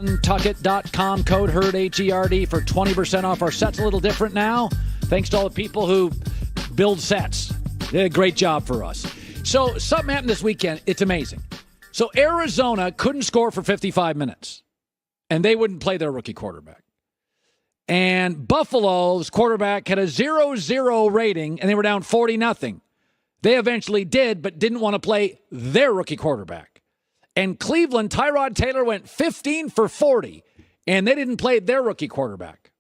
Tuckit.com, code HERD, H-E-R-D, for 20% off. Our set's a little different now, thanks to all the people who build sets. They did a great job for us. So something happened this weekend. It's amazing. So Arizona couldn't score for 55 minutes, and they wouldn't play their rookie quarterback. And Buffalo's quarterback had a 0-0 rating, and they were down 40-0. They eventually did, but didn't want to play their rookie quarterback. And Cleveland, Tyrod Taylor went 15 for 40, and they didn't play their rookie quarterback.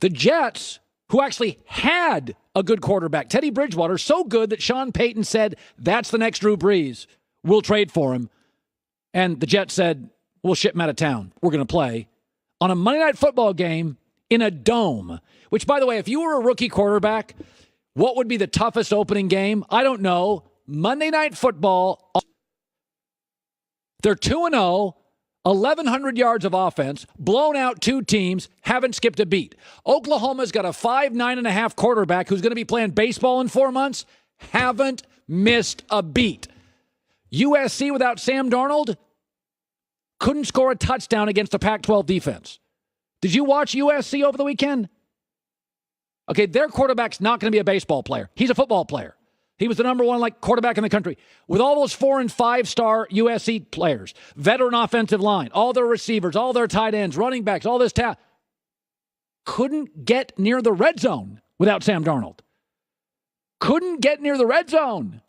The Jets, who actually had a good quarterback, Teddy Bridgewater, so good that Sean Payton said, that's the next Drew Brees. We'll trade for him. And the Jets said, we'll ship him out of town. We're going to play on a Monday Night Football game in a dome, which, by the way, if you were a rookie quarterback, what would be the toughest opening game? I don't know. Monday Night Football. They're 2-0, 1,100 yards of offense, blown out two teams, haven't skipped a beat. Oklahoma's got a 5'9.5" quarterback who's going to be playing baseball in 4 months, haven't missed a beat. USC without Sam Darnold couldn't score a touchdown against a Pac-12 defense. Did you watch USC over the weekend? Okay, their quarterback's not going to be a baseball player. He's a football player. He was the number one quarterback in the country. With all those 4- and 5-star USC players, veteran offensive line, all their receivers, all their tight ends, running backs, all this talent, couldn't get near the red zone without Sam Darnold. Couldn't get near the red zone.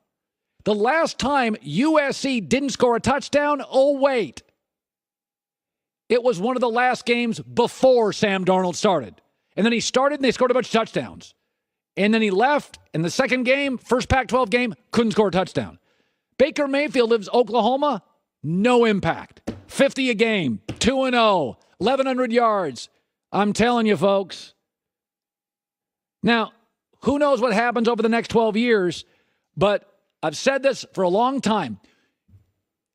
The last time USC didn't score a touchdown, oh, wait. It was one of the last games before Sam Darnold started. And then he started and they scored a bunch of touchdowns. And then he left in the second game, first Pac-12 game, couldn't score a touchdown. Baker Mayfield lives Oklahoma, no impact. 50 a game, 2-0, 1,100 yards. I'm telling you, folks. Now, who knows what happens over the next 12 years, but I've said this for a long time.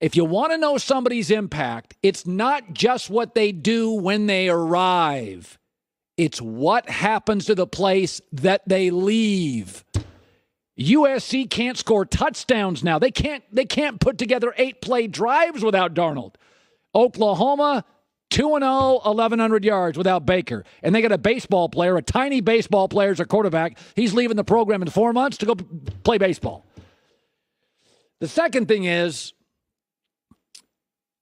If you want to know somebody's impact, it's not just what they do when they arrive. It's what happens to the place that they leave. USC can't score touchdowns now. They can't put together 8-play drives without Darnold. Oklahoma, 2-0, 1,100 yards without Baker. And they got a baseball player, a tiny baseball player as a quarterback. He's leaving the program in 4 months to go play baseball. The second thing is,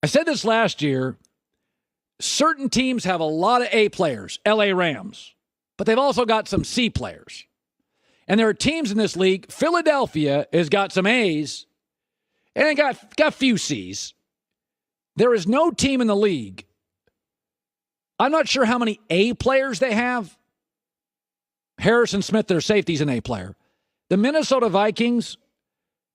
I said this last year, certain teams have a lot of A players, LA Rams, but they've also got some C players. And there are teams in this league. Philadelphia has got some A's and got a few C's. There is no team in the league. I'm not sure how many A players they have. Harrison Smith, their safety's an A player. The Minnesota Vikings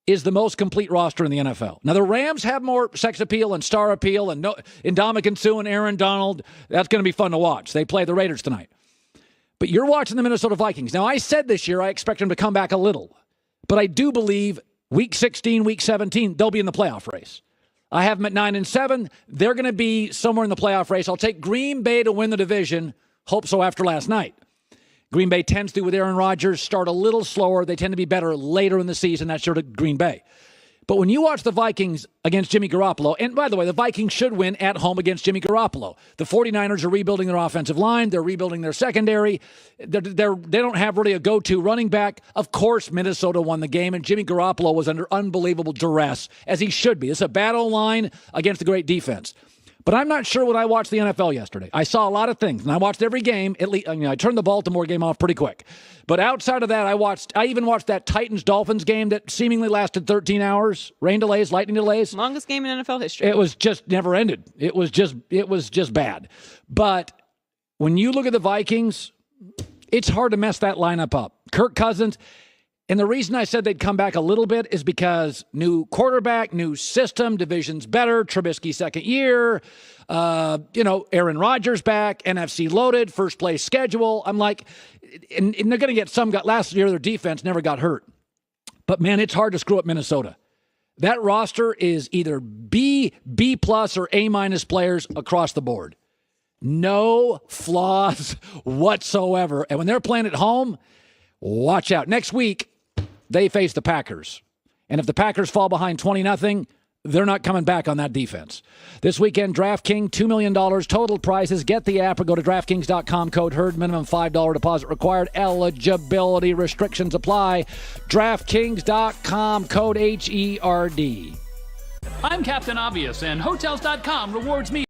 is the most complete roster in the NFL. Now, the Rams have more sex appeal and star appeal, and Ndamukong Suh and Aaron Donald. That's going to be fun to watch. They play the Raiders tonight. But you're watching the Minnesota Vikings. Now, I said this year I expect them to come back a little. But I do believe week 16, week 17, they'll be in the playoff race. I have them at 9-7. They're going to be somewhere in the playoff race. I'll take Green Bay to win the division. Hope so after last night. Green Bay tends to, with Aaron Rodgers, start a little slower. They tend to be better later in the season. That's sort of Green Bay. But when you watch the Vikings against Jimmy Garoppolo, and by the way, the Vikings should win at home against Jimmy Garoppolo. The 49ers are rebuilding their offensive line. They're rebuilding their secondary. They don't have really a go-to running back. Of course, Minnesota won the game, and Jimmy Garoppolo was under unbelievable duress, as he should be. It's a bad O-line against a great defense. But I'm not sure when I watched the NFL yesterday. I saw a lot of things, and I watched every game. At least, I turned the Baltimore game off pretty quick. But outside of that, I even watched that Titans-Dolphins game that seemingly lasted 13 hours. Rain delays, lightning delays. Longest game in NFL history. It was just never ended. It was just bad. But when you look at the Vikings, it's hard to mess that lineup up. Kirk Cousins. And the reason I said they'd come back a little bit is because new quarterback, new system, division's better, Trubisky second year, Aaron Rodgers back, NFC loaded, first place schedule. I'm like, and they're going to get some. Last year, their defense never got hurt. But, man, it's hard to screw up Minnesota. That roster is either B plus, or A minus players across the board. No flaws whatsoever. And when they're playing at home, watch out. Next week, they face the Packers. And if the Packers fall behind 20-0, they're not coming back on that defense. This weekend, DraftKings, $2 million total prizes. Get the app or go to DraftKings.com. Code HERD. Minimum $5 deposit required. Eligibility restrictions apply. DraftKings.com. Code HERD. I'm Captain Obvious, and Hotels.com rewards me.